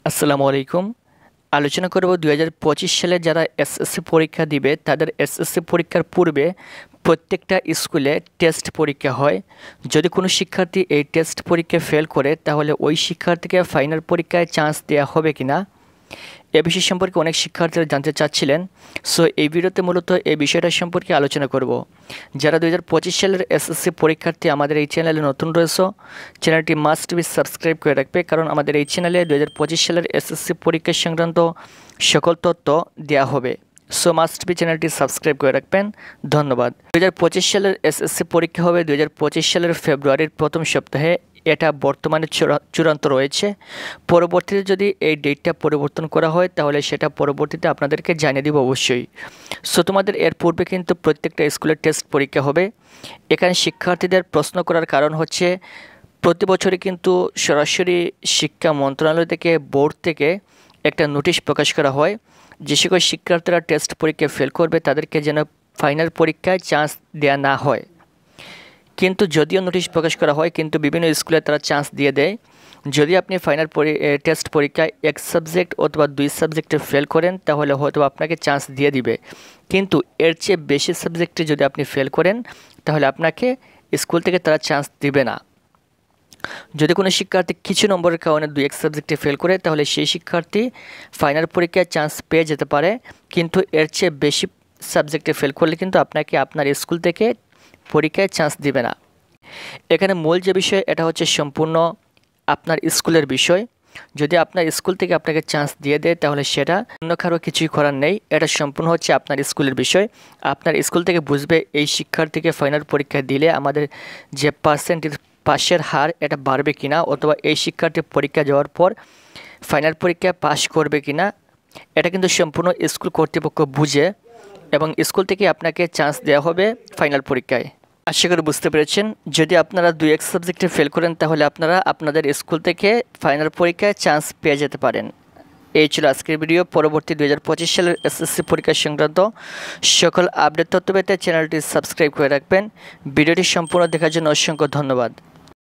আসসালামু আলাইকুম। আলোচনা করব 2025 সালে যারা এসএসসি পরীক্ষা দিবে তাদের এসএসসি পরীক্ষার পূর্বে প্রত্যেকটা স্কুলে টেস্ট পরীক্ষা হয়। যদি কোনো শিক্ষার্থী এই টেস্ট পরীক্ষায় ফেল করে তাহলে ওই শিক্ষার্থীকে ফাইনাল পরীক্ষায় চান্স দেওয়া হবে কিনা এ বিষয় সম্পর্কে অনেক শিক্ষার্থীরা জানতে চাচ্ছিলেন। সো এই ভিডিওতে মূলত এই বিষয়টা সম্পর্কে আলোচনা করব। যারা 2025 সালের এসএসসি পরীক্ষার্থী আমাদের এই চ্যানেলে নতুন রয়েছে, চ্যানেলটি মাস্ট বি সাবস্ক্রাইব করে রাখবে, কারণ আমাদের এই চ্যানেলে 2025 সালের এসএসসি পরীক্ষা সংক্রান্ত সকল তথ্য দেওয়া হবে। সো মাস্ট বি চ্যানেলটি সাবস্ক্রাইব করে রাখবেন। ধন্যবাদ। 2025 সালের এসএসসি পরীক্ষা হবে 2025 সালের ফেব্রুয়ারির প্রথম সপ্তাহে। এটা বর্তমানে চূড়ান্ত রয়েছে। পরবর্তীতে যদি এই ডেটটা পরিবর্তন করা হয় তাহলে সেটা পরবর্তীতে আপনাদেরকে জানিয়ে দিব অবশ্যই। সো তোমাদের এর পূর্বে কিন্তু প্রত্যেকটা স্কুলের টেস্ট পরীক্ষা হবে। এখানে শিক্ষার্থীদের প্রশ্ন করার কারণ হচ্ছে প্রতি বছরই কিন্তু সরাসরি শিক্ষা মন্ত্রণালয় থেকে বোর্ড থেকে একটা নোটিশ প্রকাশ করা হয় যে সকল শিক্ষার্থীরা টেস্ট পরীক্ষায় ফেল করবে তাদেরকে যেন ফাইনাল পরীক্ষায় চান্স দেওয়া না হয়। কিন্তু যদিও নোটিশ প্রকাশ করা হয় কিন্তু বিভিন্ন স্কুলে তারা চান্স দিয়ে দেয়। যদি আপনি ফাইনাল টেস্ট পরীক্ষায় এক সাবজেক্ট অথবা 2 সাবজেক্টে ফেল করেন তাহলে হয়তো আপনাকে চান্স দিয়ে দিবে, কিন্তু এর চেয়ে বেশি সাবজেক্টে যদি আপনি ফেল করেন তাহলে আপনাকে স্কুল থেকে তারা চান্স দিবে না। যদি কোনো শিক্ষার্থী কিছু নম্বরের কারণে 2-1 সাবজেক্টে ফেল করে তাহলে সেই শিক্ষার্থী ফাইনাল পরীক্ষায় চান্স পেয়ে যেতে পারে, কিন্তু এর চেয়ে বেশি সাবজেক্টে ফেল করলে কিন্তু আপনাকে আপনার স্কুল থেকে পরীক্ষায় চান্স দিবে না। এখানে মূল যে বিষয় এটা হচ্ছে সম্পূর্ণ আপনার স্কুলের বিষয়। যদি আপনার স্কুল থেকে আপনাকে চান্স দিয়ে দেয় তাহলে সেটা অন্য কারো কিছুই করার নেই, এটা সম্পূর্ণ হচ্ছে আপনার স্কুলের বিষয়। আপনার স্কুল থেকে বুঝবে এই শিক্ষার্থীকে ফাইনাল পরীক্ষা দিলে আমাদের যে পার্সেন্টেজ পাশের হার এটা বাড়বে কিনা, অথবা এই শিক্ষার্থী পরীক্ষা যাওয়ার পর ফাইনাল পরীক্ষায় পাশ করবে কিনা, এটা কিন্তু সম্পূর্ণ স্কুল কর্তৃপক্ষ বুঝে এবং স্কুল থেকে আপনাকে চান্স দেওয়া হবে ফাইনাল পরীক্ষায়। আশা করি বুঝতে পেরেছেন। যদি আপনারা 2-1 সাবজেক্টে ফেল করেন তাহলে আপনারা আপনাদের স্কুল থেকে ফাইনাল পরীক্ষায় চান্স পেয়ে যেতে পারেন। এই ছিল আজকের ভিডিও। পরবর্তী 2025 সালের এসএসসি পরীক্ষা সংক্রান্ত সকল আপডেট তথ্য পেতে চ্যানেলটি সাবস্ক্রাইব করে রাখবেন। ভিডিওটি সম্পূর্ণ দেখার জন্য অসংখ্য ধন্যবাদ।